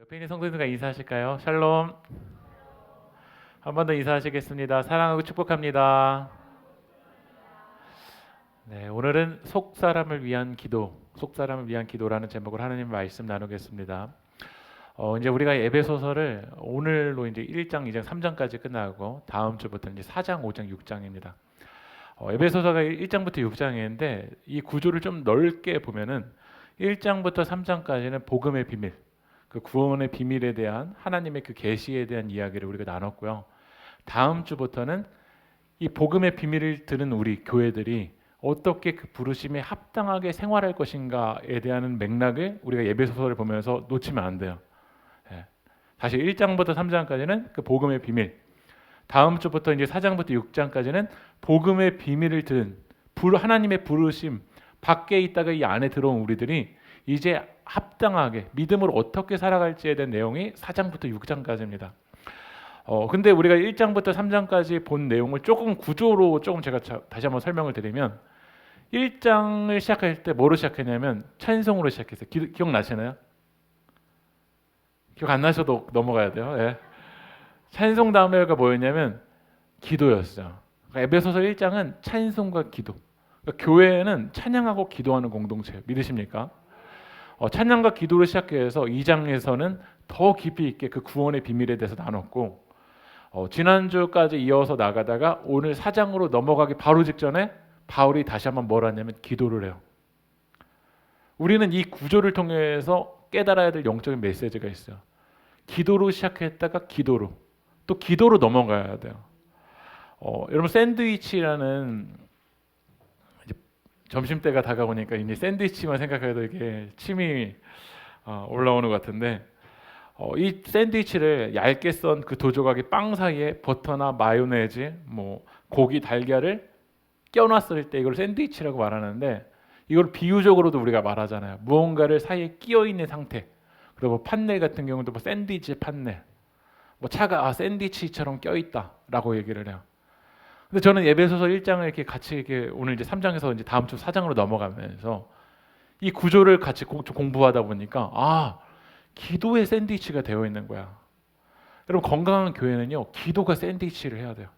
옆에 있는 성도님과 인사하실까요? 샬롬. 한 번 더 인사하시겠습니다. 사랑하고 축복합니다. 네, 오늘은 속 사람을 위한 기도, 속 사람을 위한 기도라는 제목으로 하나님 말씀 나누겠습니다. 이제 우리가 에베소서를 오늘로 이제 1장, 2장, 3장까지 끝나고 다음 주부터 이제 4장, 5장, 6장입니다. 에베소서가 1장부터 6장인데 이 구조를 좀 넓게 보면은 1장부터 3장까지는 복음의 비밀, 그 구원의 비밀에 대한 하나님의 그 계시에 대한 이야기를 우리가 나눴고요. 다음 주부터는 이 복음의 비밀을 들은 우리 교회들이 어떻게 그 부르심에 합당하게 생활할 것인가에 대한 맥락을 우리가 에베소서를 보면서 놓치면 안 돼요. 예. 다시 1장부터 3장까지는 그 복음의 비밀, 다음 주부터 이제 4장부터 6장까지는 복음의 비밀을 들은 하나님의 부르심 밖에 있다가 이 안에 들어온 우리들이 이제 합당하게 믿음으로 어떻게 살아갈지에 대한 내용이 4장부터 6장까지입니다. 근데 우리가 1장부터 3장까지 본 내용을 조금 구조로 조금 제가 다시 한번 설명을 드리면 1장을 시작할 때 뭐로 시작했냐면 찬송으로 시작했어요. 기억나시나요? 기억 안 나셔도 넘어가야 돼요. 예. 찬송 다음에가 뭐였냐면 기도였어요. 그러니까 에베소서 1장은 찬송과 기도. 그러니까 교회는 찬양하고 기도하는 공동체예요. 믿으십니까? 찬양과 기도를 시작해서 2장에서는 더 깊이 있게 그 구원의 비밀에 대해서 나눴고 지난주까지 이어서 나가다가 오늘 4장으로 넘어가기 바로 직전에 바울이 다시 한번 뭘 하냐면 기도를 해요. 우리는 이 구조를 통해서 깨달아야 될 영적인 메시지가 있어요. 기도로 시작했다가 기도로 또 기도로 넘어가야 돼요. 여러분 샌드위치라는 이제 점심때가 다가오니까 이제 샌드위치만 생각해도 이게 침이 올라오는 것 같은데 이 샌드위치를 얇게 썬 그 두 조각의 빵 사이에 버터나 마요네즈, 뭐 고기, 달걀을 껴놨을 때 이걸 샌드위치라고 말하는데 이걸 비유적으로도 우리가 말하잖아요. 무언가를 사이에 끼어 있는 상태. 그리고 판넬 같은 경우도 뭐 샌드위치 판넬, 뭐 차가 샌드위치처럼 껴 있다라고 얘기를 해요. 근데 저는 에베소서 1장을 이렇게 같이 이렇게 오늘 이제 3장에서 이제 다음 주 4장으로 넘어가면서 이 구조를 같이 공부하다 보니까 기도의 샌드위치가 되어 있는 거야. 여러분 건강한 교회는요 기도가 샌드위치를 해야 돼요.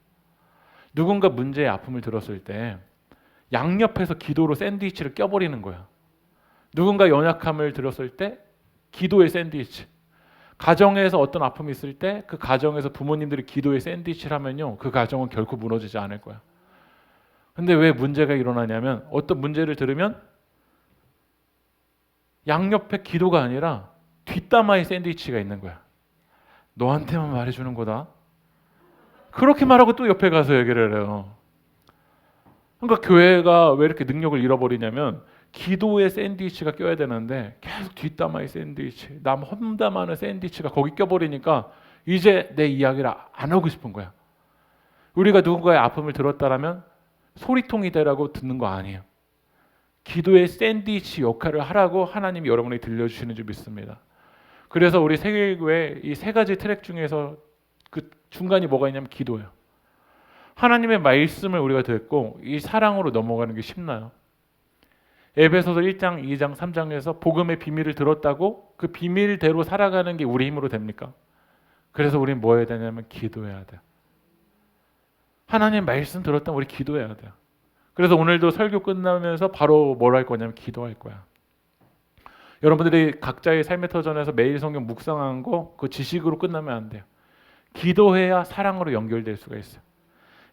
누군가 문제의 아픔을 들었을 때 양옆에서 기도로 샌드위치를 껴버리는 거야. 누군가 연약함을 들었을 때 기도의 샌드위치. 가정에서 어떤 아픔이 있을 때 그 가정에서 부모님들이 기도의 샌드위치를 하면요 그 가정은 결코 무너지지 않을 거야. 근데 왜 문제가 일어나냐면 어떤 문제를 들으면 양옆에 기도가 아니라 뒷담화의 샌드위치가 있는 거야. 너한테만 말해주는 거다. 그렇게 말하고 또 옆에 가서 얘기를 해요. 그러니까 교회가 왜 이렇게 능력을 잃어버리냐면 기도의 샌드위치가 껴야 되는데 계속 뒷담화의 샌드위치, 남 험담하는 샌드위치가 거기 껴버리니까 이제 내 이야기를 안 하고 싶은 거야. 우리가 누군가의 아픔을 들었다라면 소리통이 되라고 듣는 거 아니에요. 기도의 샌드위치 역할을 하라고 하나님이 여러분에게 들려주시는 줄 믿습니다. 그래서 우리 세계교회 이 세 가지 트랙 중에서 그 중간이 뭐가 있냐면 기도예요. 하나님의 말씀을 우리가 듣고 이 사랑으로 넘어가는 게 쉽나요? 에베소서 1장, 2장, 3장에서 복음의 비밀을 들었다고 그 비밀대로 살아가는 게 우리 힘으로 됩니까? 그래서 우리는 뭐 해야 되냐면 기도해야 돼요. 하나님 말씀 들었다면 우리 기도해야 돼요. 그래서 오늘도 설교 끝나면서 바로 뭘 할 거냐면 기도할 거야. 여러분들이 각자의 삶의 터전에서 매일 성경 묵상하는 거 그 지식으로 끝나면 안 돼요. 기도해야 사랑으로 연결될 수가 있어요.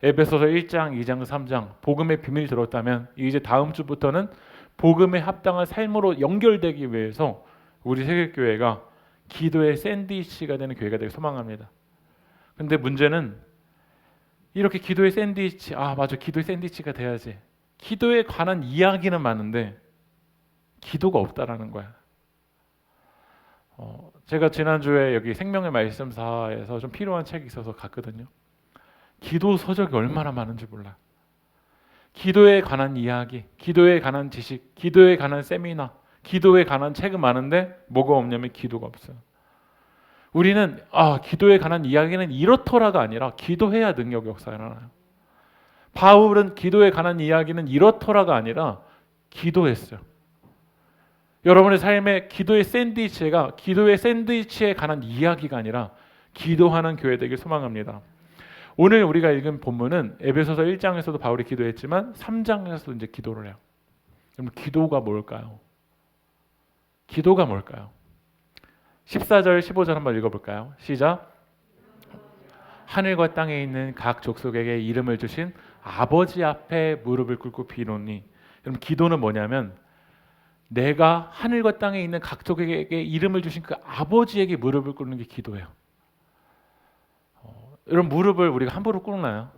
에베소서 1장, 2장, 3장 복음의 비밀 들었다면 이제 다음 주부터는 복음에 합당한 삶으로 연결되기 위해서 우리 세계교회가 기도의 샌드위치가 되는 교회가 되길 소망합니다. 근데 문제는 이렇게 기도의 샌드위치, 맞아, 기도의 샌드위치가 돼야지. 기도에 관한 이야기는 많은데 기도가 없다라는 거야. 제가 지난주에 여기 생명의 말씀사에서 좀 필요한 책이 있어서 갔거든요. 기도 서적이 얼마나 많은지 몰라. 기도에 관한 이야기, 기도에 관한 지식, 기도에 관한 세미나, 기도에 관한 책은 많은데 뭐가 없냐면 기도가 없어요. 우리는 기도에 관한 이야기는 이렇더라가 아니라 기도해야 능력 역사가 일어나요. 바울은 기도에 관한 이야기는 이렇더라가 아니라 기도했어요. 여러분의 삶에 기도의 샌드위치에 관한 이야기가 아니라 기도하는 교회 되길 소망합니다. 오늘 우리가 읽은 본문은 에베소서 1장에서도 바울이 기도했지만 3장에서도 이제 기도를 해요. 그럼 기도가 뭘까요? 기도가 뭘까요? 14절 15절 한번 읽어볼까요? 시작. 하늘과 땅에 있는 각 족속에게 이름을 주신 아버지 앞에 무릎을 꿇고 비노니. 여러분 기도는 뭐냐면 내가 하늘과 땅에 있는 각 족속에게 이름을 주신 그 아버지에게 무릎을 꿇는 게 기도예요. 여러분 무릎을 우리가 함부로 꿇나요?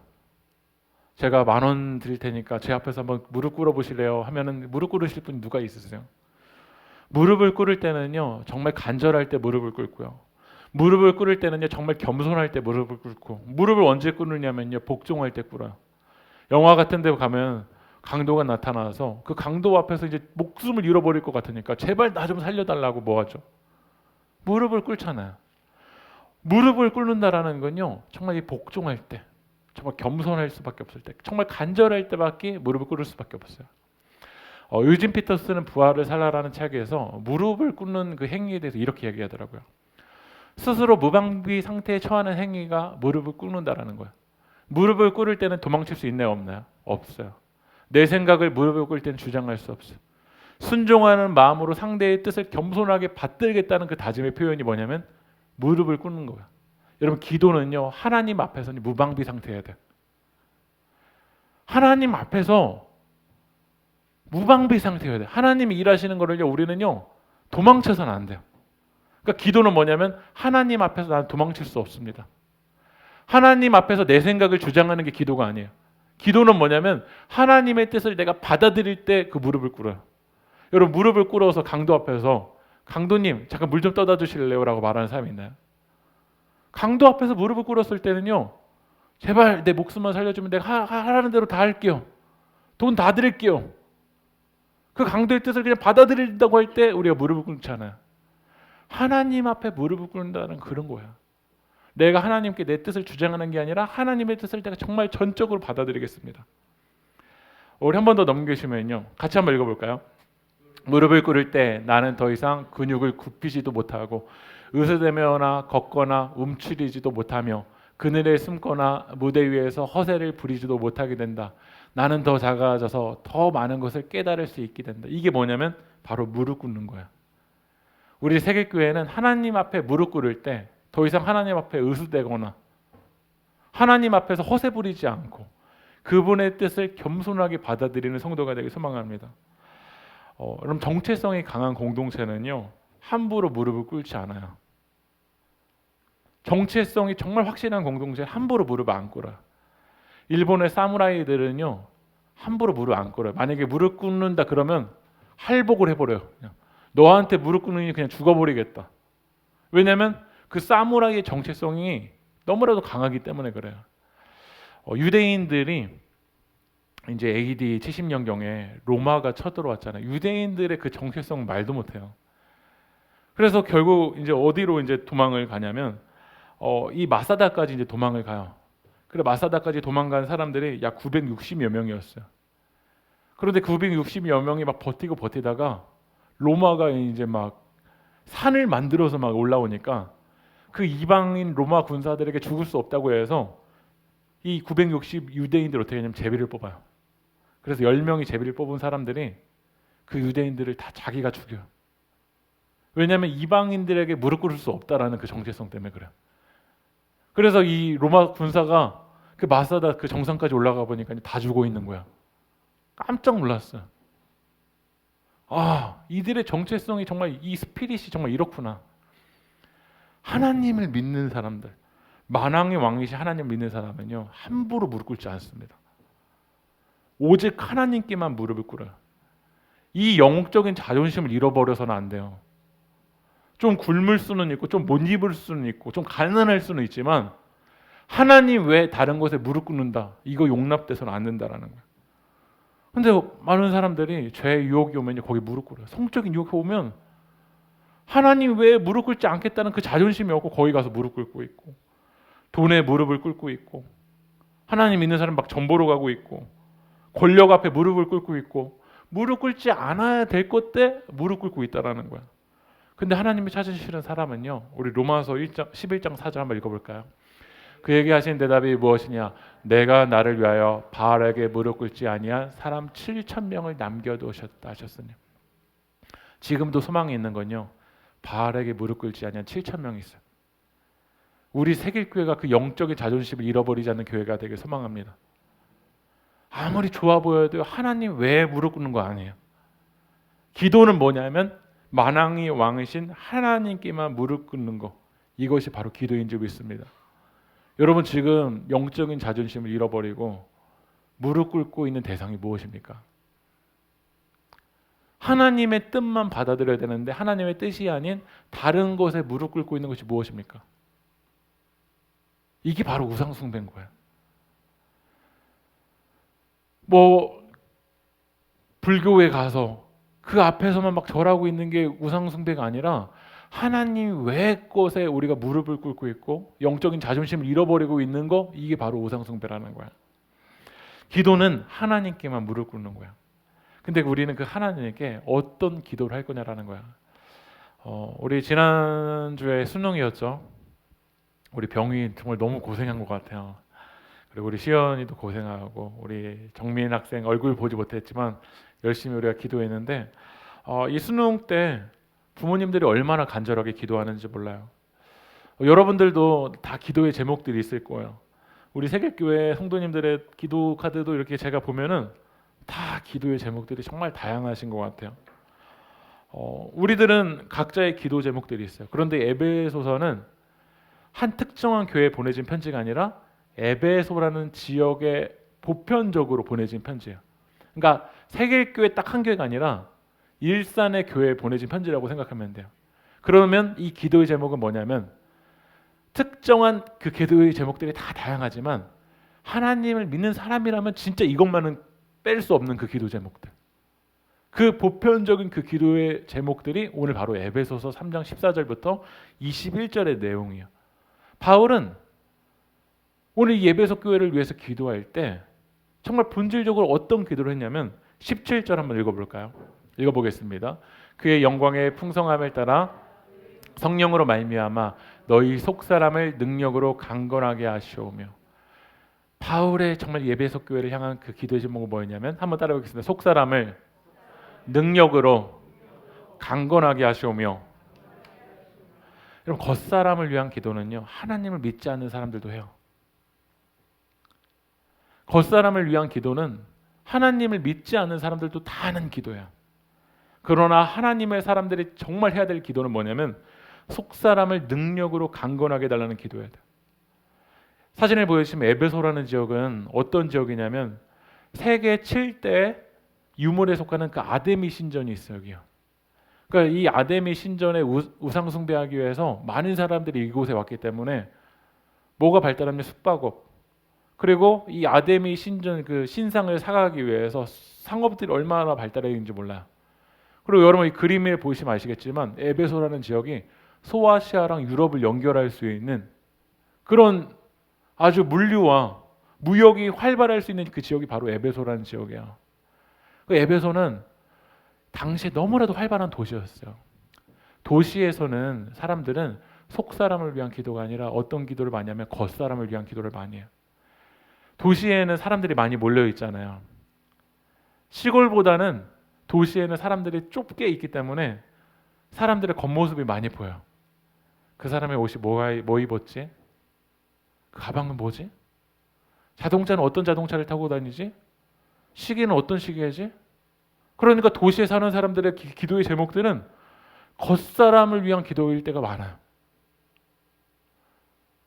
제가 10,000원 드릴 테니까 제 앞에서 한번 무릎 꿇어 보실래요? 하면은 무릎 꿇으실 분 누가 있으세요? 무릎을 꿇을 때는요 정말 간절할 때 무릎을 꿇고요. 무릎을 꿇을 때는요 정말 겸손할 때 무릎을 꿇고, 무릎을 언제 꿇느냐면요 복종할 때 꿇어요. 영화 같은 데 가면 강도가 나타나서 그 강도 앞에서 이제 목숨을 잃어버릴 것 같으니까 제발 나 좀 살려달라고 뭐 하죠? 무릎을 꿇잖아요. 무릎을 꿇는다라는 건요 정말 이 복종할 때, 정말 겸손할 수밖에 없을 때, 정말 간절할 때밖에 무릎을 꿇을 수밖에 없어요. 유진 피터스는 부활을 살라라는 책에서 무릎을 꿇는 그 행위에 대해서 이렇게 얘기하더라고요. 스스로 무방비 상태에 처하는 행위가 무릎을 꿇는다라는 거예요. 무릎을 꿇을 때는 도망칠 수 있나요, 없나요? 없어요. 내 생각을 무릎을 꿇을 때는 주장할 수 없어요. 순종하는 마음으로 상대의 뜻을 겸손하게 받들겠다는 그 다짐의 표현이 뭐냐면 무릎을 꿇는 거예요. 여러분 기도는요 하나님 앞에서는 무방비 상태여야 돼요. 하나님 앞에서 무방비 상태여야 돼요. 하나님이 일하시는 거를요 우리는요 도망쳐서는 안 돼요. 그러니까 기도는 뭐냐면 하나님 앞에서 나는 도망칠 수 없습니다. 하나님 앞에서 내 생각을 주장하는 게 기도가 아니에요. 기도는 뭐냐면 하나님의 뜻을 내가 받아들일 때 그 무릎을 꿇어요. 여러분 무릎을 꿇어서 강도 앞에서 강도님 잠깐 물 좀 떠다 주실래요? 라고 말하는 사람이 있나요? 강도 앞에서 무릎을 꿇었을 때는요 제발 내 목숨만 살려주면 내가 하라는 대로 다 할게요. 돈 다 드릴게요. 그 강도의 뜻을 그냥 받아들인다고 할 때 우리가 무릎을 꿇잖아요. 하나님 앞에 무릎을 꿇는다는 그런 거야. 내가 하나님께 내 뜻을 주장하는 게 아니라 하나님의 뜻을 내가 정말 전적으로 받아들이겠습니다. 우리 한 번 더 넘기시면요 같이 한번 읽어볼까요? 무릎을 꿇을 때 나는 더 이상 근육을 굽히지도 못하고 으스대거나 걷거나 움츠리지도 못하며 그늘에 숨거나 무대 위에서 허세를 부리지도 못하게 된다. 나는 더 작아져서 더 많은 것을 깨달을 수 있게 된다. 이게 뭐냐면 바로 무릎 꿇는 거야. 우리 세계교회는 하나님 앞에 무릎 꿇을 때 더 이상 하나님 앞에 으스대거나 하나님 앞에서 허세 부리지 않고 그분의 뜻을 겸손하게 받아들이는 성도가 되길 소망합니다. 여러분 정체성이 강한 공동체는요 함부로 무릎을 꿇지 않아요. 정체성이 정말 확실한 공동체는 함부로 무릎 안 꿇어요. 일본의 사무라이들은요 함부로 무릎 안 꿇어요. 만약에 무릎 꿇는다 그러면 할복을 해버려요. 그냥. 너한테 무릎 꿇으니 그냥 죽어버리겠다. 왜냐하면 그 사무라이의 정체성이 너무나도 강하기 때문에 그래요. 유대인들이 이제 AD 70년경에 로마가 쳐들어왔잖아요. 유대인들의 그 정체성 말도 못해요. 그래서 결국 이제 어디로 이제 도망을 가냐면 이 마사다까지 이제 도망을 가요. 그래 마사다까지 도망간 사람들이 약 960여 명이었어요. 그런데 960여 명이 막 버티고 버티다가 로마가 이제 막 산을 만들어서 막 올라오니까 그 이방인 로마 군사들에게 죽을 수 없다고 해서 이 960 유대인들 어떻게 하냐면 제비를 뽑아요. 그래서 10명이 제비를 뽑은 사람들이 그 유대인들을 다 자기가 죽여요. 왜냐하면 이방인들에게 무릎 꿇을 수 없다라는 그 정체성 때문에 그래요. 그래서 이 로마 군사가 그 마사다 그 정상까지 올라가 보니까 다 죽어 있는 거야. 깜짝 놀랐어요. 아, 이들의 정체성이 정말 이 스피릿이 정말 이렇구나. 하나님을 믿는 사람들, 만왕의 왕이신 하나님을 믿는 사람은요 함부로 무릎 꿇지 않습니다. 오직 하나님께만 무릎을 꿇어요. 이 영적인 자존심을 잃어버려서는 안 돼요. 좀 굶을 수는 있고 좀 못 입을 수는 있고 좀 가난할 수는 있지만 하나님 외에 다른 것에 무릎 꿇는다. 이거 용납돼서는 안 된다라는 거예요. 근데 많은 사람들이 죄 유혹이 오면 거기 무릎 꿇어요. 성적인 유혹이 오면 하나님 외에 무릎 꿇지 않겠다는 그 자존심이 없고 거기 가서 무릎 꿇고 있고 돈에 무릎을 꿇고 있고 하나님 믿는 사람 막 전보로 가고 있고 권력 앞에 무릎을 꿇고 있고 무릎 꿇지 않아야 될 것 때 무릎 꿇고 있다라는 거야. 근데 하나님이 찾으시는 사람은요. 우리 로마서 1장 11장 4절 한번 읽어볼까요? 그에게 하신 대답이 무엇이냐? 내가 나를 위하여 바알에게 무릎 꿇지 아니한 사람 7,000명을 남겨두셨다 하셨으니, 지금도 소망이 있는 건요, 바알에게 무릎 꿇지 아니한 7,000명이 있어요. 우리 새길교회가 그 영적인 자존심을 잃어버리지 않는 교회가 되길 소망합니다. 아무리 좋아 보여도 하나님 외에 무릎 꿇는 거 아니에요. 기도는 뭐냐면 만왕의 왕이신 하나님께만 무릎 꿇는 거, 이것이 바로 기도인 줄 믿습니다. 여러분 지금 영적인 자존심을 잃어버리고 무릎 꿇고 있는 대상이 무엇입니까? 하나님의 뜻만 받아들여야 되는데 하나님의 뜻이 아닌 다른 것에 무릎 꿇고 있는 것이 무엇입니까? 이게 바로 우상 숭배인 거예요. 뭐 불교에 가서 그 앞에서만 막 절하고 있는 게 우상 숭배가 아니라 하나님 외의 것에 우리가 무릎을 꿇고 있고 영적인 자존심을 잃어버리고 있는 거, 이게 바로 우상 숭배라는 거야. 기도는 하나님께만 무릎 꿇는 거야. 근데 우리는 그 하나님께 어떤 기도를 할 거냐라는 거야. 우리 지난주에 수능이었죠. 우리 병이 정말 너무 고생한 것 같아요. 그리고 우리 시연이도 고생하고 우리 정민 학생 얼굴 보지 못했지만 열심히 우리가 기도했는데, 이 수능 때 부모님들이 얼마나 간절하게 기도하는지 몰라요. 여러분들도 다 기도의 제목들이 있을 거예요. 우리 세계교회 성도님들의 기도 카드도 이렇게 제가 보면은 다 기도의 제목들이 정말 다양하신 것 같아요. 우리들은 각자의 기도 제목들이 있어요. 그런데 에베소서는 한 특정한 교회에 보내진 편지가 아니라 에베소라는 지역에 보편적으로 보내진 편지예요. 그러니까 세계교회 딱 한 교회가 아니라 일산의 교회에 보내진 편지라고 생각하면 돼요. 그러면 이 기도의 제목은 뭐냐면, 특정한 그 기도의 제목들이 다 다양하지만 하나님을 믿는 사람이라면 진짜 이것만은 뺄 수 없는 그 기도 제목들, 그 보편적인 그 기도의 제목들이 오늘 바로 에베소서 3장 14절부터 21절의 내용이에요. 바울은 오늘 이 에베소 교회를 위해서 기도할 때 정말 본질적으로 어떤 기도를 했냐면 17절 한번 읽어볼까요? 읽어보겠습니다. 그의 영광의 풍성함을 따라 성령으로 말미암아 너희 속사람을 능력으로 강건하게 하시오며. 바울의 정말 에베소 교회를 향한 그 기도의 제목은 뭐였냐면, 한번 따라해보겠습니다. 속사람을 능력으로 강건하게 하시오며. 여러분, 겉사람을 위한 기도는요, 하나님을 믿지 않는 사람들도 해요. 겉사람을 위한 기도는 하나님을 믿지 않는 사람들도 다 하는 기도야. 그러나 하나님의 사람들이 정말 해야 될 기도는 뭐냐면 속사람을 능력으로 강건하게 해달라는 기도예요. 사진을 보여주시면 에베소라는 지역은 어떤 지역이냐면 세계 7대 유물에 속하는 그 아데미 신전이 있어요. 여기요. 그러니까 이 아데미 신전의 우상 숭배하기 위해서 많은 사람들이 이곳에 왔기 때문에 뭐가 발달하면 숙박업, 그리고 이 아데미 신전 그 신상을 사가기 위해서 상업들이 얼마나 발달해 있는지 몰라요. 그리고 여러분 이 그림을 보시면 아시겠지만 에베소라는 지역이 소아시아랑 유럽을 연결할 수 있는 그런 아주 물류와 무역이 활발할 수 있는 그 지역이 바로 에베소라는 지역이에요. 그 에베소는 당시에 너무나도 활발한 도시였어요. 도시에서는 사람들은 속사람을 위한 기도가 아니라 어떤 기도를 많이 하면 겉사람을 위한 기도를 많이 해요. 도시에는 사람들이 많이 몰려 있잖아요. 시골보다는 도시에는 사람들이 좁게 있기 때문에 사람들의 겉모습이 많이 보여요. 그 사람의 옷이 뭐 입었지? 그 가방은 뭐지? 자동차는 어떤 자동차를 타고 다니지? 시계는 어떤 시계지? 그러니까 도시에 사는 사람들의 기도의 제목들은 겉사람을 위한 기도일 때가 많아요.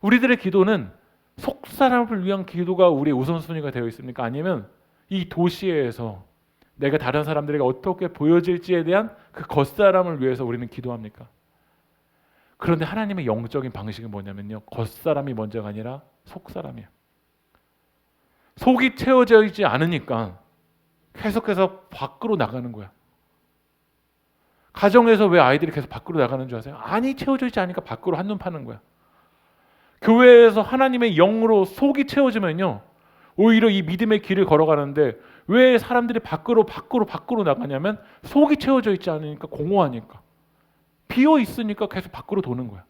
우리들의 기도는 속사람을 위한 기도가 우리의 우선순위가 되어 있습니까? 아니면 이 도시에서 내가 다른 사람들에게 어떻게 보여질지에 대한 그 겉사람을 위해서 우리는 기도합니까? 그런데 하나님의 영적인 방식은 뭐냐면요, 겉사람이 먼저가 아니라 속사람이에요. 속이 채워져 있지 않으니까 계속해서 밖으로 나가는 거야. 가정에서 왜 아이들이 계속 밖으로 나가는 줄 아세요? 안이 채워져 있지 않으니까 밖으로 한눈 파는 거야. 교회에서 하나님의 영으로 속이 채워지면요, 오히려 이 믿음의 길을 걸어가는데 왜 사람들이 밖으로 나가냐면 속이 채워져 있지 않으니까, 공허하니까, 비어 있으니까 계속 밖으로 도는 거야.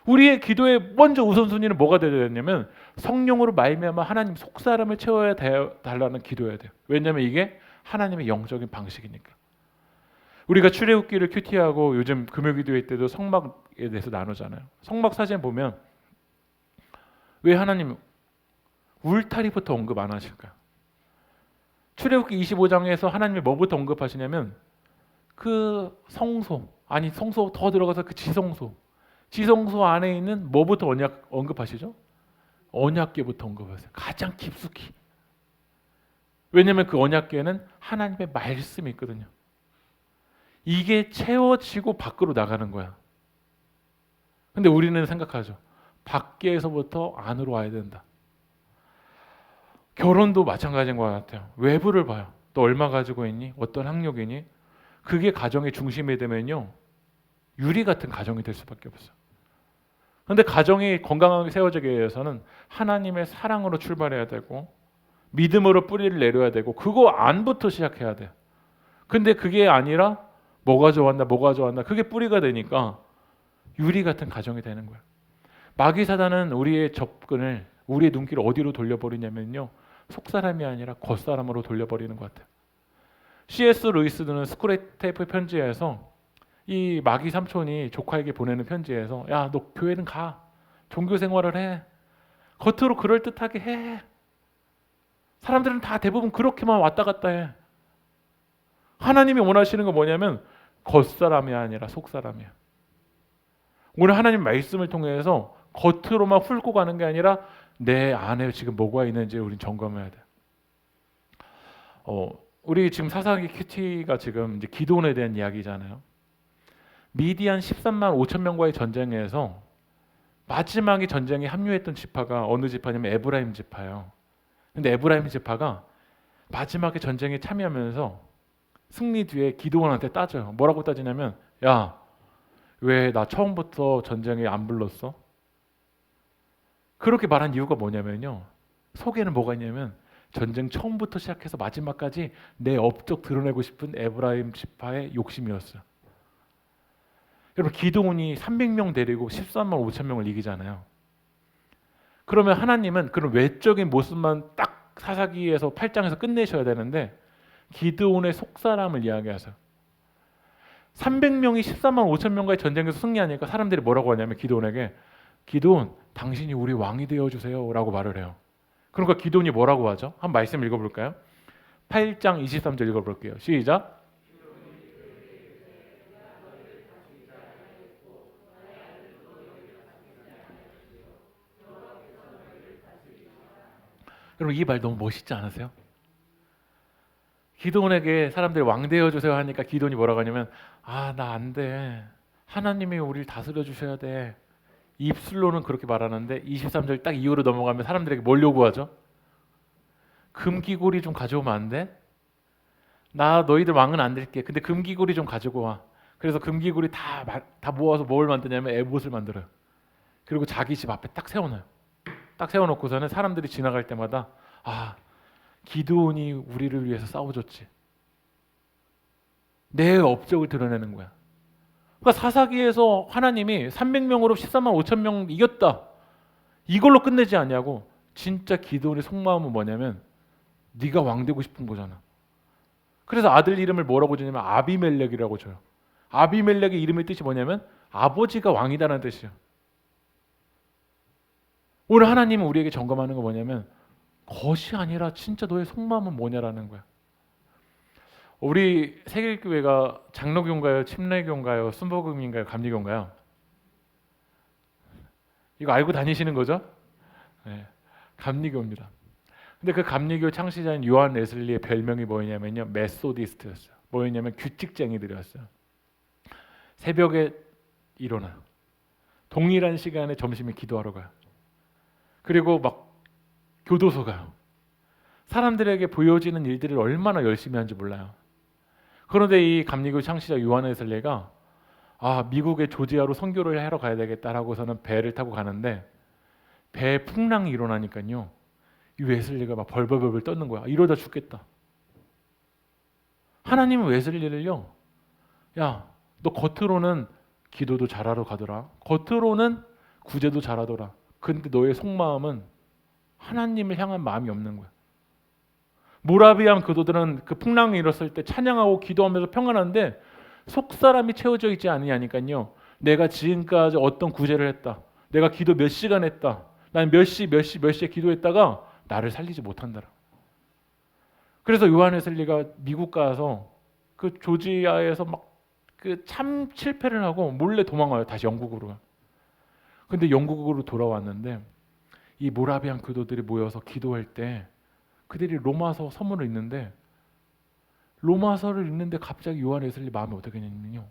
우리의 기도의 먼저 우선순위는 뭐가 되어야 되냐면 성령으로 말미암아 하나님 속사람을 채워야 달라는 기도여야 돼요. 왜냐하면 이게 하나님의 영적인 방식이니까. 우리가 출애굽기를 큐티하고 요즘 금요기도회 때도 성막에 대해서 나누잖아요. 성막 사진 보면 왜 하나님 울타리부터 언급 안 하실까요? 출애굽기 25장에서 하나님이 뭐부터 언급하시냐면 그 성소, 아니 성소 더 들어가서 그 지성소 안에 있는 뭐부터 언급하시죠? 언약궤부터 언급하세요. 가장 깊숙이. 왜냐하면 그 언약궤에는 하나님의 말씀이 있거든요. 이게 채워지고 밖으로 나가는 거야. 근데 우리는 생각하죠. 밖에서부터 안으로 와야 된다. 결혼도 마찬가지인 것 같아요. 외부를 봐요. 너 얼마 가지고 있니? 어떤 학력이니? 그게 가정의 중심이 되면요, 유리 같은 가정이 될 수밖에 없어요. 그런데 가정이 건강하게 세워지기 위해서는 하나님의 사랑으로 출발해야 되고 믿음으로 뿌리를 내려야 되고 그거 안부터 시작해야 돼요. 근데 그게 아니라 뭐가 좋았나 그게 뿌리가 되니까 유리 같은 가정이 되는 거예요. 마귀 사단은 우리의 접근을, 우리의 눈길을 어디로 돌려버리냐면요, 속사람이 아니라 겉사람으로 돌려버리는 것 같아요. C.S. 루이스는 스크랩테이프 편지에서 이 마귀 삼촌이 조카에게 보내는 편지에서 야, 너 교회는 가. 종교 생활을 해. 겉으로 그럴듯하게 해. 사람들은 다 대부분 그렇게만 왔다 갔다 해. 하나님이 원하시는 건 뭐냐면 겉사람이 아니라 속사람이야. 오늘 하나님 말씀을 통해서 겉으로만 훑고 가는 게 아니라 내 안에 지금 뭐가 있는지 우린 점검해야 돼. 우리 지금 사사기 큐티가 지금 이제 기도원에 대한 이야기잖아요. 미디안 13만 5천 명과의 전쟁에서 마지막에 전쟁에 합류했던 지파가 어느 지파냐면 에브라임 지파예요. 근데 에브라임 지파가 마지막에 전쟁에 참여하면서 승리 뒤에 기드온한테 따져요. 뭐라고 따지냐면, 야, 왜 나 처음부터 전쟁에 안 불렀어? 그렇게 말한 이유가 뭐냐면요, 속에는 뭐가 있냐면 전쟁 처음부터 시작해서 마지막까지 내 업적 드러내고 싶은 에브라임 지파의 욕심이었어요. 여러분, 기드온이 300명 데리고 13만 5천 명을 이기잖아요. 그러면 하나님은 그런 외적인 모습만 딱 사사기에서 8장에서 끝내셔야 되는데 기드온의 속사람을 이야기하세요. 300명이 14만 5천 명과의 전쟁에서 승리하니까 사람들이 뭐라고 하냐면 기드온에게, 기드온, 당신이 우리 왕이 되어주세요 라고 말을 해요. 그러니까 기드온이 뭐라고 하죠? 한 말씀 읽어볼까요? 8장 23절 읽어볼게요. 시작. 여러분, 이 말 너무 멋있지 않으세요? 기드온에게 사람들이 왕 되어주세요 하니까 기드온이 뭐라고 하냐면, 아, 나 안 돼. 하나님이 우리를 다스려 주셔야 돼. 입술로는 그렇게 말하는데 23절 딱 이후로 넘어가면 사람들에게 뭘 요구하죠? 금기고리 좀 가져오면 안 돼? 나 너희들 왕은 안 될게. 근데 금기고리 좀 가지고 와. 그래서 금기고리 다 모아서 뭘 만드냐면 에봇을 만들어요. 그리고 자기 집 앞에 딱 세워놔요. 딱 세워놓고서는 사람들이 지나갈 때마다, 아, 기드온이 우리를 위해서 싸워줬지. 내 업적을 드러내는 거야. 그러니까 사사기에서 하나님이 300명으로 14만 5천 명 이겼다, 이걸로 끝내지 않냐고. 진짜 기드온의 속마음은 뭐냐면 네가 왕 되고 싶은 거잖아. 그래서 아들 이름을 뭐라고 주냐면 아비멜렉이라고 줘요. 아비멜렉의 이름의 뜻이 뭐냐면 아버지가 왕이다라는 뜻이에요. 오늘 하나님은 우리에게 점검하는 거 뭐냐면 겉이 아니라 진짜 너의 속마음은 뭐냐라는 거야. 우리 세길교회가 장로교인가요? 침례교인가요? 순복음인가요? 감리교인가요? 이거 알고 다니시는 거죠? 네, 감리교입니다. 근데 그 감리교 창시자인 요한 웨슬리의 별명이 뭐였냐면요, 메소디스트였어요. 뭐였냐면 규칙쟁이들이었어요. 새벽에 일어나요. 동일한 시간에 점심에 기도하러 가요. 그리고 막 교도소 가요. 사람들에게 보여지는 일들을 얼마나 열심히 하는지 몰라요. 그런데 이 감리교 창시자 요한 웨슬리가 미국의 조지아로 선교를 하러 가야 되겠다라고서는 배를 타고 가는데 배에 풍랑이 일어나니까요, 이 웨슬리가 막 벌벌벌 떠는 거야. 이러다 죽겠다. 하나님은 웨슬리를요, 야, 너 겉으로는 기도도 잘하러 가더라. 겉으로는 구제도 잘하더라. 근데 너의 속마음은 하나님을 향한 마음이 없는 거야. 모라비안 교도들은 그 풍랑이 일었을 때 찬양하고 기도하면서 평안한데 속사람이 채워져 있지 않으냐니까요. 내가 지금까지 어떤 구제를 했다. 내가 기도 몇 시간 했다. 난 몇 시에 기도했다가 나를 살리지 못한다라. 그래서 요한 웨슬리가 미국 가서 그 조지아에서 막 그 참 실패를 하고 몰래 도망와요. 다시 영국으로. 근데 영국으로 돌아왔는데 이 모라비안 교도들이 모여서 기도할 때 그들이 로마서 서문을 읽는데 로마서를 읽는데 갑자기 요한 웨슬리 마음이 어떻게 되냐면요.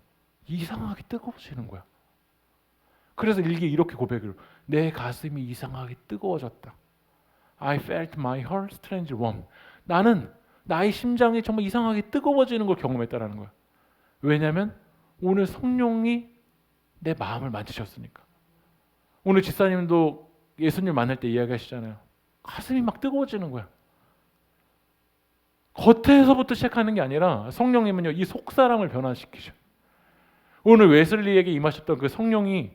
이상하게 뜨거워지는 거야. 그래서 일기에 이렇게 고백을 해요. 내 가슴이 이상하게 뜨거워졌다. I felt my heart strange warm. 나는 나의 심장이 정말 이상하게 뜨거워지는 걸 경험했다라는 거야. 왜냐하면 오늘 성령이 내 마음을 만지셨으니까. 오늘 집사님도 예수님 만날 때 이야기하시잖아요. 가슴이 막 뜨거워지는 거야. 겉에서부터 시작하는 게 아니라 성령님은요, 이 속사람을 변화시키셔. 오늘 웨슬리에게 임하셨던 그 성령이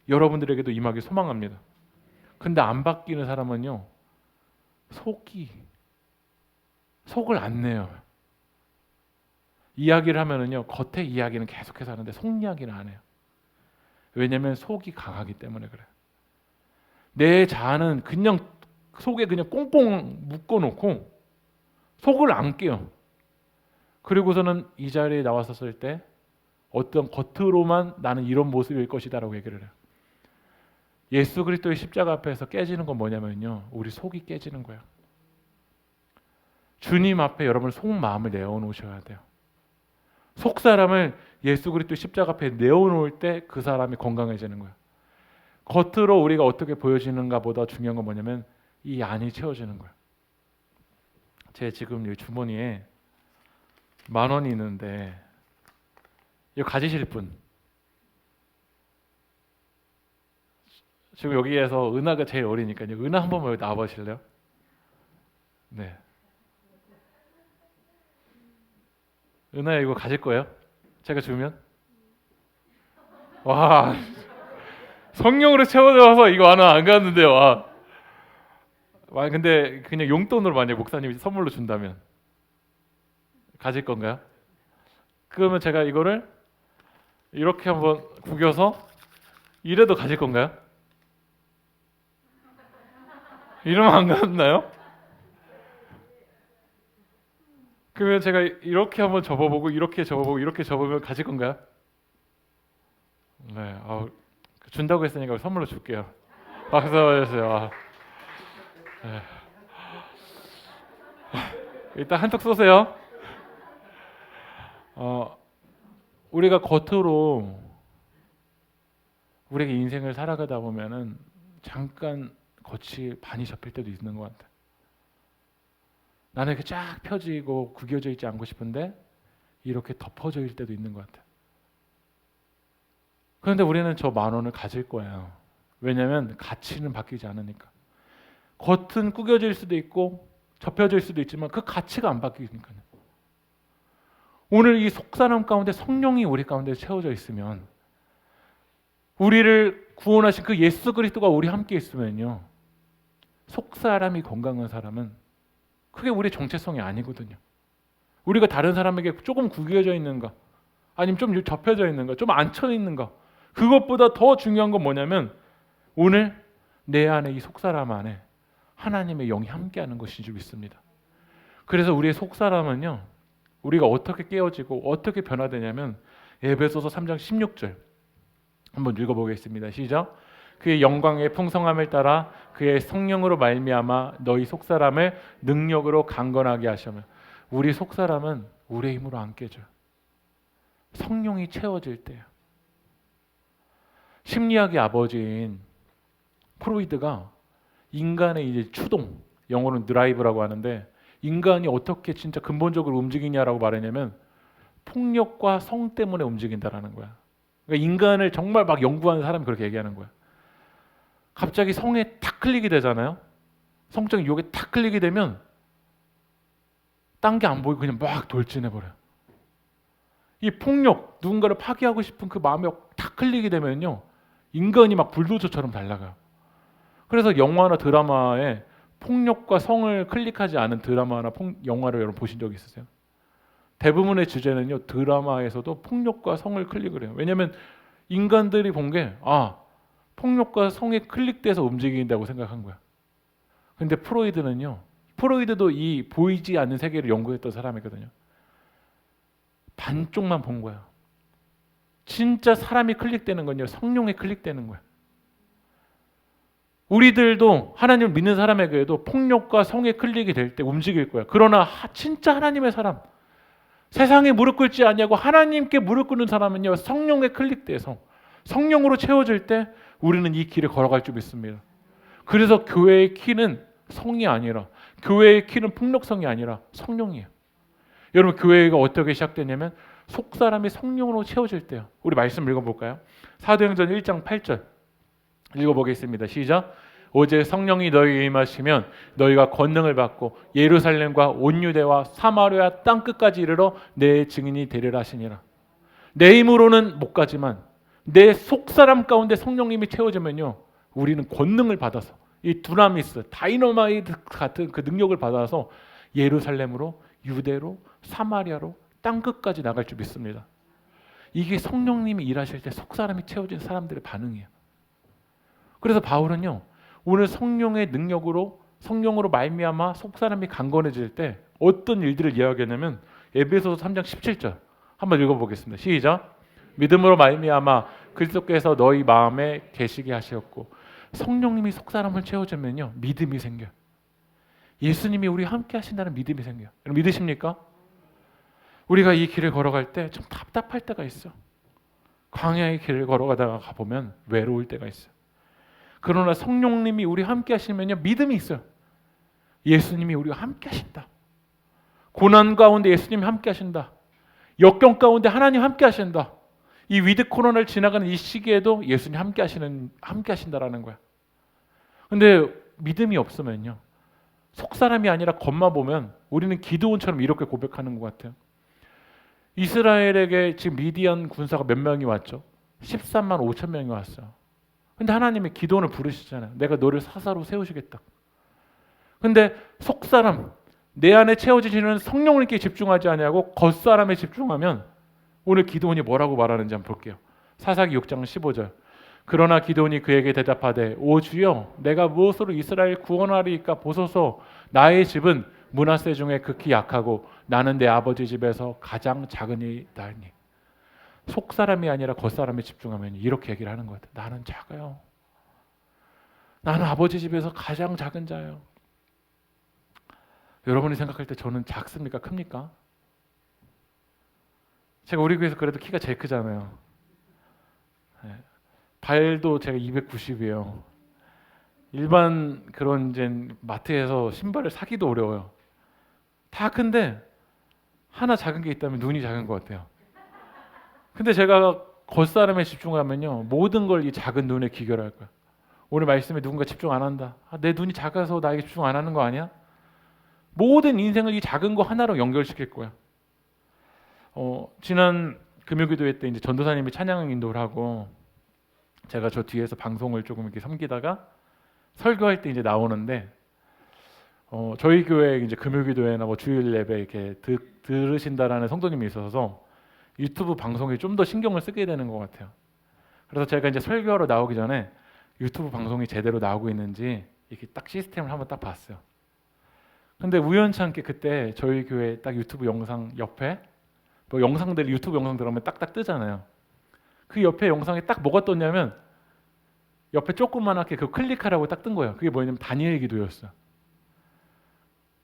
여러분들에게도 임하기 소망합니다. 근데 안 바뀌는 사람은요, 속을 안 내요. 이야기를 하면은요, 겉에 이야기는 계속해서 하는데 속 이야기는 안 해요. 왜냐하면 속이 강하기 때문에 그래요. 내 자아는 그냥 속에 그냥 꽁꽁 묶어놓고 속을 안 깨요. 그리고서는 이 자리에 나왔었을 때 어떤 겉으로만 나는 이런 모습일 것이다라고 얘기를 해요. 예수 그리스도의 십자가 앞에서 깨지는 건 뭐냐면요, 우리 속이 깨지는 거예요. 주님 앞에 여러분 속마음을 내어놓으셔야 돼요. 속사람을 예수 그리스도 십자가 앞에 내어놓을 때 그 사람이 건강해지는 거예요. 겉으로 우리가 어떻게 보여지는가 보다 중요한 건 뭐냐면 이 안이 채워지는 거예요. 제 지금 이 주머니에 10,000원이 있는데 이거 가지실 분, 지금 여기에서 은하가 제일 어리니까요. 은하 한 번만 나와 보실래요? 네. 은하야 이거 가질 거예요? 제가 주면? 와, 성령으로 채워져서 이거 하나 안 갔는데 와. 와, 근데 그냥 용돈으로 만약 목사님이 선물로 준다면 가질 건가요? 그러면 제가 이거를 이렇게 한번 구겨서 이래도 가질 건가요? 이러면 안 갔나요? 그러면 제가 이렇게 한번 접어보고 이렇게 접어보고 이렇게 접으면 가질 건가요? 네, 준다고 했으니까 선물로 줄게요. 박수 주세요. 네. 일단 한턱 쏘세요. 우리가 겉으로 우리가 인생을 살아가다 보면은 잠깐 겉이 반이 접힐 때도 있는 것 같아. 나는 이렇게 쫙 펴지고 구겨져 있지 않고 싶은데 이렇게 덮어져 있을 때도 있는 것 같아. 그런데 우리는 저 10,000원을 가질 거예요. 왜냐하면 가치는 바뀌지 않으니까. 겉은 구겨질 수도 있고 접혀질 수도 있지만 그 가치가 안 바뀌니까요. 오늘 이 속사람 가운데 성령이 우리 가운데 채워져 있으면, 우리를 구원하신 그 예수 그리스도가 우리 함께 있으면요, 속사람이 건강한 사람은 그게 우리의 정체성이 아니거든요. 우리가 다른 사람에게 조금 구겨져 있는가, 아니면 좀 접혀져 있는가, 좀 앉혀 있는가, 그것보다 더 중요한 건 뭐냐면 오늘 내 안에 이 속사람 안에 하나님의 영이 함께하는 것인 줄 믿습니다. 그래서 우리의 속사람은요, 우리가 어떻게 깨어지고 어떻게 변화되냐면 에베소서 3장 16절 한번 읽어보겠습니다. 시작. 그의 영광의 풍성함을 따라 그의 성령으로 말미암아 너희 속사람을 능력으로 강건하게 하시며. 우리 속사람은 우리의 힘으로 안 깨져요. 성령이 채워질 때요. 심리학의 아버지인 프로이드가 인간의 이제 추동, 영어로는 드라이브라고 하는데, 인간이 어떻게 진짜 근본적으로 움직이냐라고 말했냐면 폭력과 성 때문에 움직인다라는 거야. 그러니까 인간을 정말 막 연구하는 사람이 그렇게 얘기하는 거야. 갑자기 성에 탁 클릭이 되잖아요. 성적인 유혹에 탁 끌리게 되면 딴 게 안 보이고 그냥 막 돌진해버려요. 이 폭력, 누군가를 파괴하고 싶은 그 마음에 탁 끌리게 되면요, 인간이 막 불도저처럼 달라가요. 그래서 영화나 드라마에 폭력과 성을 클릭하지 않은 드라마나 영화를 여러분 보신 적 있으세요? 대부분의 주제는요, 드라마에서도 폭력과 성을 클릭을 해요. 왜냐하면 인간들이 본 게 폭력과 성에 클릭돼서 움직인다고 생각한 거야. 근데 프로이드도 이 보이지 않는 세계를 연구했던 사람이거든요. 반쪽만 본 거야. 진짜 사람이 클릭되는 건요, 성령에 클릭되는 거야. 우리들도 하나님을 믿는 사람에게도 폭력과 성에 클릭이 될 때 움직일 거야. 그러나 진짜 하나님의 사람, 세상에 무릎 꿇지 않냐고 하나님께 무릎 꿇는 사람은요, 성령에 클릭돼서 성령으로 채워질 때 우리는 이 길을 걸어갈 줄 믿습니다. 그래서 교회의 키는 성이 아니라, 교회의 키는 폭력성이 아니라 성령이에요. 여러분, 교회가 어떻게 시작되냐면 속사람이 성령으로 채워질 때요. 우리 말씀 읽어볼까요? 사도행전 1장 8절 읽어보겠습니다. 시작. 오직 성령이 너희에게 임하시면 너희가 권능을 받고 예루살렘과 온 유대와 사마리아 땅끝까지 이르러 내 증인이 되리라 하시니라. 내 힘으로는 못 가지만 내 속사람 가운데 성령님이 채워지면요, 우리는 권능을 받아서 이 두나미스, 다이너마이트 같은 그 능력을 받아서 예루살렘으로, 유대로, 사마리아로 땅끝까지 나갈 줄 믿습니다. 이게 성령님이 일하실 때 속사람이 채워진 사람들의 반응이에요. 그래서 바울은요, 오늘 성령의 능력으로, 성령으로 말미암아 속사람이 강건해질 때 어떤 일들을 이야기하냐면 에베소서 3장 17절 한번 읽어보겠습니다. 시작. 믿음으로 말미암아 그리스도께서 너희 마음에 계시게 하셨고, 성령님이 속사람을 채워주면요, 믿음이 생겨요. 예수님이 우리와 함께 하신다는 믿음이 생겨요. 여러분 믿으십니까? 우리가 이 길을 걸어갈 때 좀 답답할 때가 있어. 광야의 길을 걸어가다가 가보면 외로울 때가 있어. 그러나 성령님이 우리와 함께 하시면요, 믿음이 있어요. 예수님이 우리와 함께 하신다. 고난 가운데 예수님이 함께 하신다. 역경 가운데 하나님 함께 하신다. 이 위드 코로나를 지나가는 이 시기에도 예수님 함께 하신다라는 거야. 근데 믿음이 없으면요, 속사람이 아니라 겉만 보면 우리는 기드온처럼 이렇게 고백하는 것 같아요. 이스라엘에게 지금 미디안 군사가 몇 명이 왔죠? 13만 5천 명이 왔어요. 근데 하나님이 기드온을 부르시잖아요. 내가 너를 사사로 세우시겠다. 근데 속사람, 내 안에 채워지시는 성령님께 집중하지 아니하고 겉사람에 집중하면 오늘 기드온이 뭐라고 말하는지 한번 볼게요. 사사기 6장 15절. 그러나 기드온이 그에게 대답하되 오 주여, 내가 무엇으로 이스라엘 구원하리이까 보소서. 나의 집은 므낫세 중에 극히 약하고 나는 내 아버지 집에서 가장 작으니다니. 속사람이 아니라 겉사람에 집중하면 이렇게 얘기를 하는 것 같아요. 나는 작아요. 나는 아버지 집에서 가장 작은 자예요. 여러분이 생각할 때 저는 작습니까? 큽니까? 제가 우리 교회에서 그래도 키가 제일 크잖아요. 네. 발도 제가 290이에요. 일반 그런 이제 마트에서 신발을 사기도 어려워요. 다 큰데 하나 작은 게 있다면 눈이 작은 것 같아요. 근데 제가 겉사람에 집중하면요, 모든 걸 이 작은 눈에 기결할 거야. 오늘 말씀에 누군가 집중 안 한다. 내 눈이 작아서 나에게 집중 안 하는 거 아니야? 모든 인생을 이 작은 거 하나로 연결시킬 거야. 지난 금요기도회 때 이제 전도사님이 찬양 인도를 하고 제가 저 뒤에서 방송을 조금 이렇게 섬기다가 설교할 때 이제 나오는데 저희 교회 이제 금요기도회나 뭐 주일 예배 이렇게 들으신다라는 성도님이 있어서 유튜브 방송에 좀 더 신경을 쓰게 되는 것 같아요. 그래서 제가 이제 설교하러 나오기 전에 유튜브 방송이 제대로 나오고 있는지 이렇게 딱 시스템을 한번 딱 봤어요. 근데 우연찮게 그때 저희 교회 딱 유튜브 영상 옆에 뭐 영상들 유튜브 영상 들어가면 딱딱 뜨잖아요. 그 옆에 영상에 딱 뭐가 떴냐면 옆에 조그만하게 그 클릭하라고 딱 뜬 거예요. 그게 뭐냐면 다니엘 기도였어요.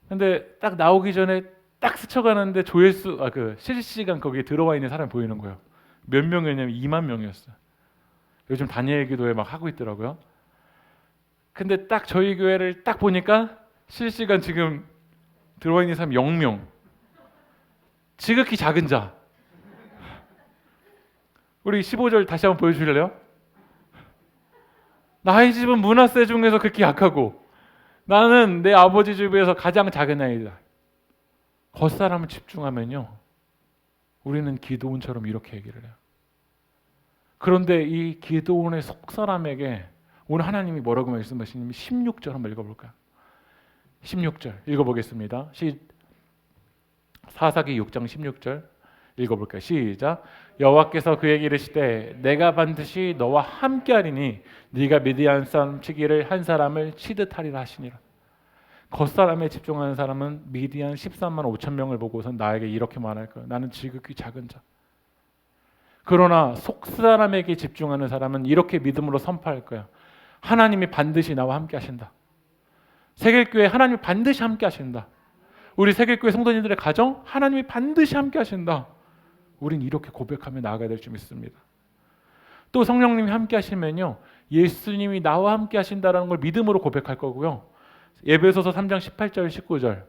근데 딱 나오기 전에 딱 스쳐가는데 조회수 그 실시간 거기에 들어와 있는 사람이 보이는 거예요. 몇 명이었냐면 2만 명이었어요. 요즘 다니엘 기도회 막 하고 있더라고요. 근데 딱 저희 교회를 딱 보니까 실시간 지금 들어와 있는 사람이 0명. 지극히 작은 자. 우리 15절 다시 한번 보여주실래요? 나의 집은 므낫세 중에서 그렇게 약하고 나는 내 아버지 집에서 가장 작은 아이다. 겉사람을 집중하면요, 우리는 기드온처럼 이렇게 얘기를 해요. 그런데 이 기드온의 속사람에게 오늘 하나님이 뭐라고 말씀하시냐면 16절 한번 읽어볼까요? 16절 읽어보겠습니다. 사사기 6장 16절 읽어볼까요? 시작. 여호와께서 그에게 이르시되 내가 반드시 너와 함께하리니 네가 미디안 사람 치기를 한 사람을 치듯 하리라 하시니라. 겉사람에 집중하는 사람은 미디안 13만 5천 명을 보고선 나에게 이렇게 말할 거예요. 나는 지극히 작은 자. 그러나 속사람에게 집중하는 사람은 이렇게 믿음으로 선포할 거예요. 하나님이 반드시 나와 함께 하신다. 세길교회 하나님이 반드시 함께 하신다. 우리 세길교회 성도님들의 가정 하나님이 반드시 함께 하신다. 우린 이렇게 고백하며 나아가야 될 줄 믿습니다. 또 성령님이 함께 하시면요, 예수님이 나와 함께 하신다는 걸 믿음으로 고백할 거고요. 에베소서 3장 18절 19절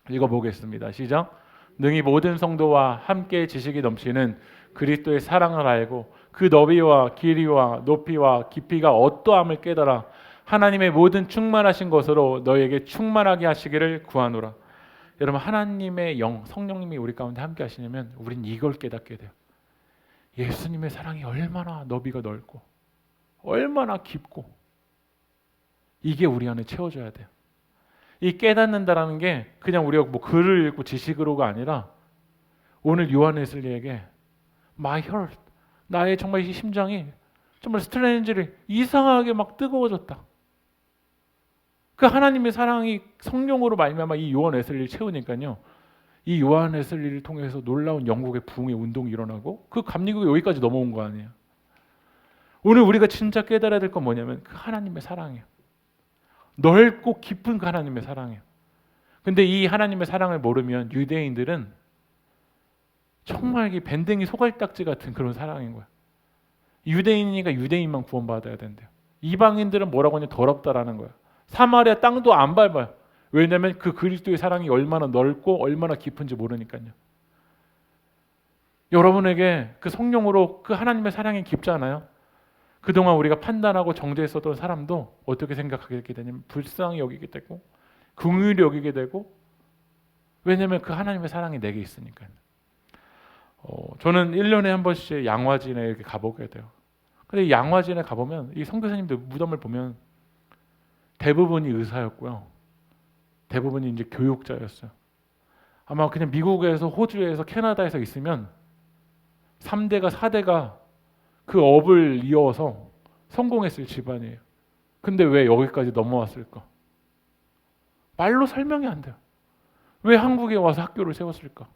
읽어보겠습니다. 시작. 능히 모든 성도와 함께 지식이 넘치는 그리스도의 사랑을 알고 그 너비와 길이와 높이와 깊이가 어떠함을 깨달아 하나님의 모든 충만하신 것으로 너에게 충만하게 하시기를 구하노라. 여러분, 하나님의 영, 성령님이 우리 가운데 함께 하시려면 우린 이걸 깨닫게 돼요. 예수님의 사랑이 얼마나 너비가 넓고 얼마나 깊고, 이게 우리 안에 채워져야 돼요. 이 깨닫는다라는 게 그냥 우리가 뭐 글을 읽고 지식으로가 아니라 오늘 요한 웨슬리에게 My heart, 나의 정말 이 심장이 정말 스트레인지를 이상하게 막 뜨거워졌다. 그 하나님의 사랑이 성령으로 말미암아 이 요한 웨슬리를 채우니까요, 이 요한 웨슬리를 통해서 놀라운 영국의 부흥의 운동이 일어나고 그 감리국이 여기까지 넘어온 거 아니에요. 오늘 우리가 진짜 깨달아야 될 건 뭐냐면 그 하나님의 사랑이에요. 넓고 깊은 그 하나님의 사랑이에요. 근데 이 하나님의 사랑을 모르면 유대인들은 정말 이 밴댕이 소갈딱지 같은 그런 사랑인 거야. 유대인이니까 유대인만 구원받아야 된대요. 이방인들은 뭐라고 하냐, 더럽다라는 거야. 사마리아 땅도 안 밟아요. 왜냐하면 그 그리스도의 사랑이 얼마나 넓고 얼마나 깊은지 모르니까요. 여러분에게 그 성령으로 그 하나님의 사랑이 깊잖아요. 그동안 우리가 판단하고 정죄했었던 사람도 어떻게 생각하게 되냐면 불쌍히 여기게 되고 긍휼히 여기게 되고, 왜냐하면 그 하나님의 사랑이 내게 있으니까요. 저는 1년에 한 번씩 양화진에 이렇게 가보게 돼요. 근데 양화진에 가보면 이 선교사님들 무덤을 보면 대부분이 의사였고요. 대부분이 이제 교육자였어요. 아마 그냥 미국에서, 호주에서, 캐나다에서 있으면 3대가 4대가 그 업을 이어서 성공했을 집안이에요. 근데 왜 여기까지 넘어왔을까? 말로 설명이 안 돼요. 왜 한국에 와서 학교를 세웠을까?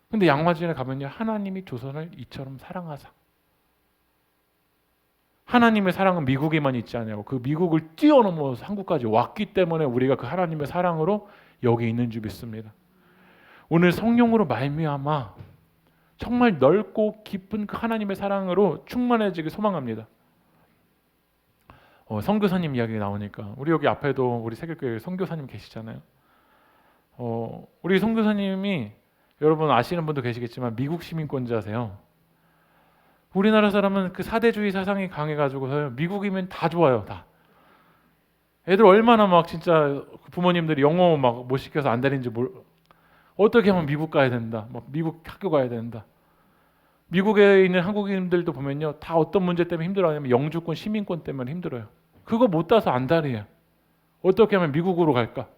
근데 양화진에 가면요, 하나님이 조선을 이처럼 사랑하사. 하나님의 사랑은 미국에만 있지 않냐고, 그 미국을 뛰어넘어서 한국까지 왔기 때문에 우리가 그 하나님의 사랑으로 여기 있는 줄 믿습니다. 오늘 성령으로 말미암아 정말 넓고 깊은 그 하나님의 사랑으로 충만해지길 소망합니다. 선교사님 이야기가 나오니까 우리 여기 앞에도 우리 세길교회 선교사님 계시잖아요. 우리 선교사님이 여러분 아시는 분도 계시겠지만 미국 시민권자세요. 우리나라 사람은 그 사대주의 사상이 강해가지고서요, 미국이면 다 좋아요, 다. 애들 얼마나 막 진짜 부모님들이 영어 막 못 시켜서 안 다니는지 어떻게 하면 미국 가야 된다, 막 미국 학교 가야 된다. 미국에 있는 한국인들도 보면요, 다 어떤 문제 때문에 힘들어하냐면 영주권, 시민권 때문에 힘들어요. 그거 못 따서 안달이에요. 어떻게 하면 미국으로 갈까?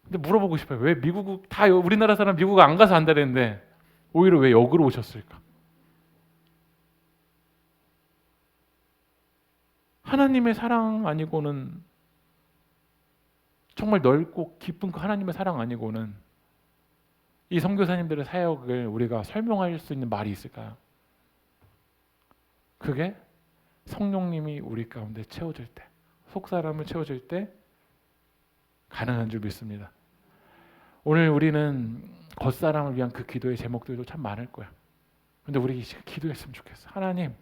근데 물어보고 싶어요. 왜 미국, 다 우리나라 사람 미국 안 가서 안달했는데 오히려 왜 여기로 오셨을까? 하나님의 사랑 아니고는, 정말 넓고 깊은 그 하나님의 사랑 아니고는 이 선교사님들의 사역을 우리가 설명할 수 있는 말이 있을까요? 그게 성령님이 우리 가운데 채워질 때, 속사람을 채워질 때 가능한 줄 믿습니다. 오늘 우리는 겉사람을 위한 그 기도의 제목들도 참 많을 거야. 근데 우리 기도했으면 좋겠어. 하나님,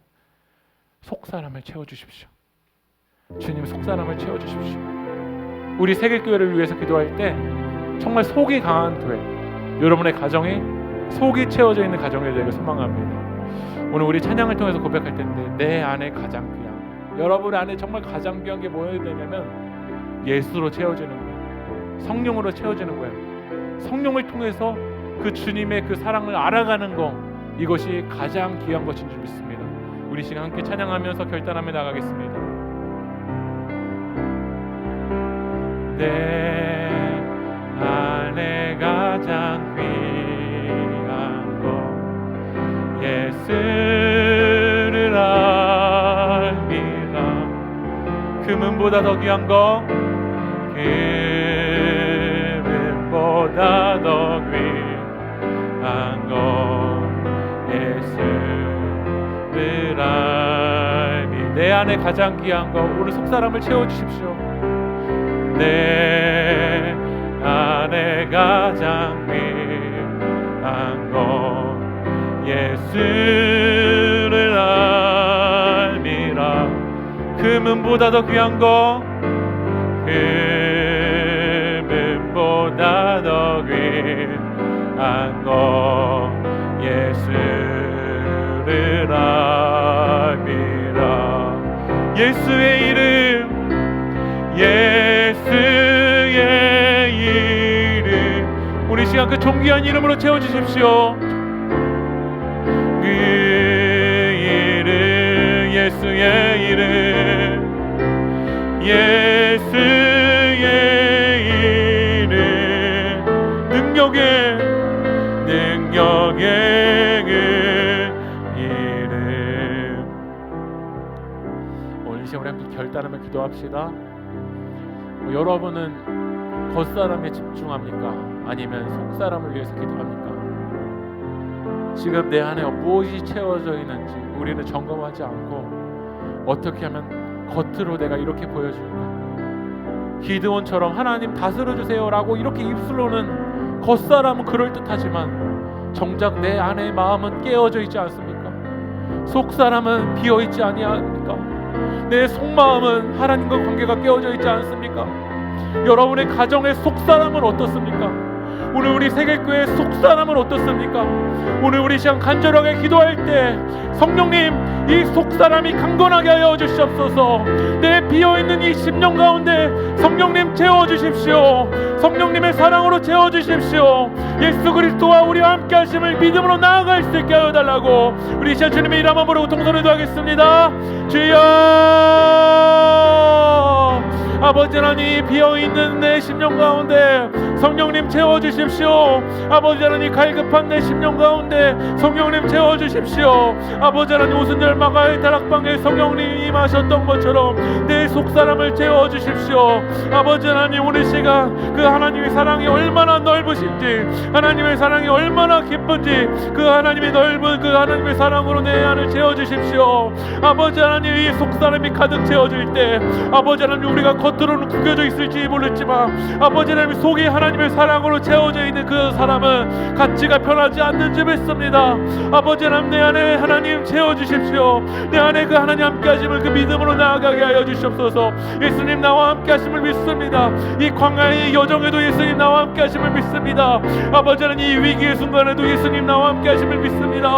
속사람을 채워주십시오. 주님, 속사람을 채워주십시오. 우리 세길교회를 위해서 기도할 때 정말 속이 강한 교회, 여러분의 가정이 속이 채워져 있는 가정이 되길 소망합니다. 오늘 우리 찬양을 통해서 고백할 텐데, 내 안에 가장 귀한 여러분 안에 정말 가장 귀한 게 뭐여야 되냐면 예수로 채워지는 거예요. 성령으로 채워지는 거예요. 성령을 통해서 그 주님의 그 사랑을 알아가는 거, 이것이 가장 귀한 것인 줄 믿습니다. 우리 시간 함께 찬양하면서 결단하며 나가겠습니다. 내 안에 가장 귀한 것 예수를 알미라. 금은보다 더 귀한 것, 금은보다 더 귀한 것 예수를 알미. 내 안에 가장 귀한 것, 오늘 속사람을 채워주십시오. 내 안에 가장 귀한 것 예수를 알미라. 금은보다 더 귀한 것, 금은보다 더 귀한 것 예수를 알미라. 예수의 이름, 예수의 이름, 우리 시간 그 존귀한 이름으로 채워주십시오. 그 이름, 예수의 이름, 예수의 이름, 능력의 그 이름. 오늘 이 시간 우리 함께 결단하며 기도합시다. 여러분은 겉사람에 집중합니까? 아니면 속사람을 위해서 기도합니까? 지금 내 안에 무엇이 채워져 있는지 우리는 점검하지 않고 어떻게 하면 겉으로 내가 이렇게 보여줄까? 기드온처럼 하나님 다스려주세요 라고 이렇게 입술로는 겉사람은 그럴듯하지만 정작 내 안의 마음은 깨어져 있지 않습니까? 속사람은 비어있지 아니합니까? 내 속마음은 하나님과 관계가 깨어져 있지 않습니까? 여러분의 가정의 속사람은 어떻습니까? 오늘 우리 세계교회의 속사람은 어떻습니까? 오늘 우리 시간 간절하게 기도할 때 성령님, 이 속사람이 강건하게 하여 주시옵소서. 내 비어있는 이 심령 가운데 성령님 채워주십시오. 성령님의 사랑으로 채워주십시오. 예수 그리스도와 우리와 함께 하심을 믿음으로 나아갈 수 있게 하여 달라고 우리 시간 주님의 이름 한번 부르고 동선을 하겠습니다. 주여, 아버지 하나님, 비어있는 내 심령 가운데 성령님 채워주십시오. 아버지 하나님, 갈급한 내 심령 가운데 성령님 채워주십시오. 아버지 하나님, 오순절 마가의 다락방에 성령님 임하셨던 것처럼 내 속사람을 채워주십시오. 아버지 하나님, 오늘 시간 그 하나님의 사랑이 얼마나 넓으신지, 하나님의 사랑이 얼마나 기쁜지, 그 하나님의 넓은 그 하나님의 사랑으로 내 안을 채워주십시오. 아버지 하나님, 이 속사람이 가득 채워질 때 아버지 하나님, 우리가 겉으로는 구겨져 있을지 모르지만 아버지 하나님, 속이 하나님의 사랑으로 채워져 있는 그 사람은 가치가 변하지 않는 줄 믿습니다. 아버지 하나님, 내 안에 하나님 채워주십시오. 내 안에 그 하나님 함께 하심을 그 믿음으로 나아가게 하여 주시옵소서. 예수님 나와 함께 하심을 믿습니다. 이 광야의 여정에도 예수님 나와 함께 하심을 믿습니다. 아버지 하나님, 이 위기의 순간에도 예수님 나와 함께 하심을 믿습니다.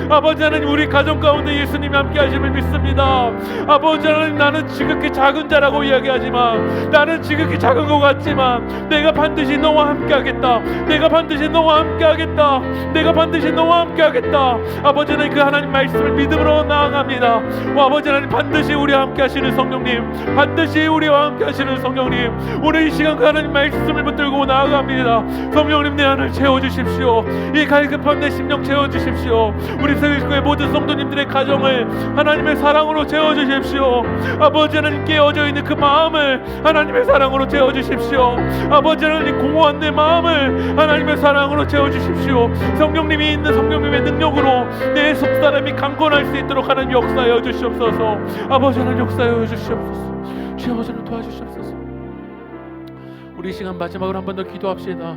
아버지 하나님, 우리 가정 가운데 예수님 함께 하심을 믿습니다. 아버지 하나님, 나는 지극히 작은 자라고 이야기하지만, 나는 지극히 작은 것 같지만 내가 반드시 너와 함께 하겠다. 내가 반드시 너와 함께 하겠다. 내가 반드시 너와 함께 하겠다. 아버지 하나님, 그 하나님 말씀을 믿음으로 나아갑니다. 아버지 하나님, 반드시 우리와 함께 하시는 성령님, 반드시 우리와 함께 하시는 성령님, 오늘 이 시간 그 하나님 말씀을 붙들고 나아갑니다. 성령님, 내 안을 채워주십시오. 이 갈급한 내 심령 채워주십시오. 우리 세계교회 모든 성도님들의 가정을 하나님의 사랑으로 채워주십시오. 아버지 하나님, 깨어져 있는 그 마음을 하나님의 사랑으로 채워주십시오. 아버지 하나님, 공허한 내 마음을 하나님의 사랑으로 채워주십시오. 성령님이 있는 성령님의 능력으로 내 속사람이 강건할 수 있도록 하나님 역사하여 주시옵소서. 아버지 하나님, 역사하여 주시옵소서. 주여, 아버지 하나님 도와주시옵소서. 우리 이 시간 마지막으로 한 번 더 기도합시다.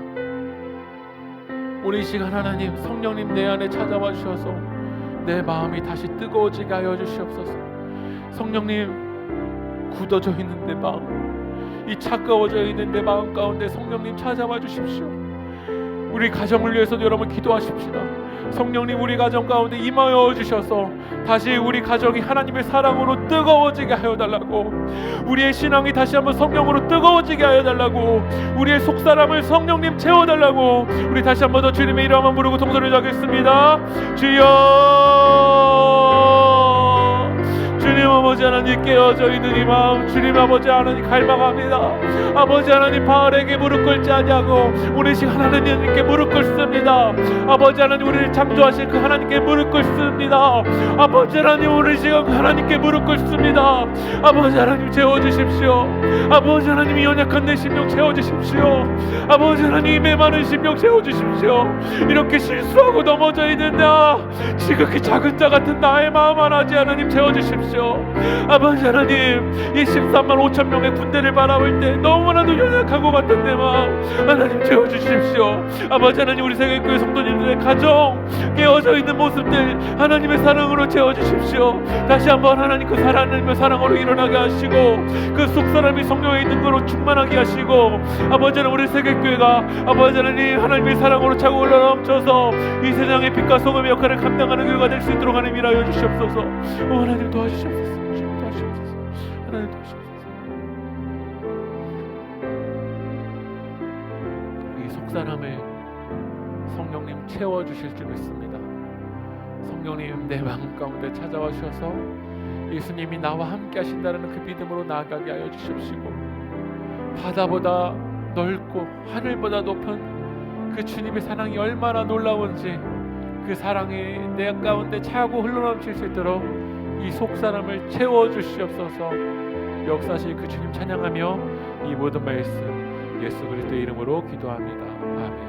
우리 이 시간 하나님, 성령님 내 안에 찾아와 주셔서 내 마음이 다시 뜨거워지게 하여 주시옵소서. 성령님, 굳어져 있는 내 마음, 이 차가워져 있는 내 마음 가운데 성령님 찾아와 주십시오. 우리 가정을 위해서도 여러분 기도하십시다. 성령님 우리 가정 가운데 임하여 주셔서 다시 우리 가정이 하나님의 사랑으로 뜨거워지게 하여 달라고, 우리의 신앙이 다시 한번 성령으로 뜨거워지게 하여 달라고, 우리의 속사람을 성령님 채워달라고, 우리 다시 한번 더 주님의 이름 한번 부르고 통성을 하겠습니다. 주여, 주님 아버지 하나님 깨어져 있는 이 마음 주님 아버지 하나님 갈망합니다. 아버지 하나님 바알에게 무릎 꿇지 아니하고 우리 시간 하나님께 무릎 꿇습니다. 아버지 하나님 우리를 창조하신 그 하나님께 무릎 꿇습니다. 아버지 하나님 우리 시간 하나님께 무릎 꿇습니다. 아버지 하나님 채워주십시오. 아버지 하나님 이 연약한 내 심령 채워주십시오. 아버지 하나님 메마른 심령 채워주십시오. 이렇게 실수하고 넘어져 있는 나, 지극히 작은 자 같은 나의 마음 하나지 하나님 채워주십시오. 아버지 하나님, 이 13만 5천 명의 군대를 바라볼 때 너무나도 연약한 것 같은 내 마음 하나님 채워주십시오. 아버지 하나님 우리 세계교회 성도님들의 가정 깨어져 있는 모습들 하나님의 사랑으로 채워주십시오. 다시 한번 하나님 그 하나님의 사랑으로 일어나게 하시고 그 속사람이 성령에 있는 것으로 충만하게 하시고, 아버지 하나님 우리 세계교회가 아버지 하나님 하나님의 사랑으로 차고 올라 넘쳐서 이 세상의 빛과 소금의 역할을 감당하는 교회가 될 수 있도록 하나님 일하여 주시옵소서. 하나님 도와주시옵소서. 주님 도와주시옵소서. 하나님 도와주시옵소서. 이 속사람을 성령님 채워주실 줄 믿습니다. 성령님 내 마음 가운데 찾아와 주셔서 예수님이 나와 함께 하신다는 그 믿음으로 나아가게 하여 주십시고, 바다보다 넓고 하늘보다 높은 그 주님의 사랑이 얼마나 놀라운지 그 사랑이 내 가운데 차고 흘러넘칠 수 있도록 이 속사람을 채워주시옵소서. 역사실 그 주님 찬양하며 이 모든 말씀 예수 그리스도의 이름으로 기도합니다. 아멘.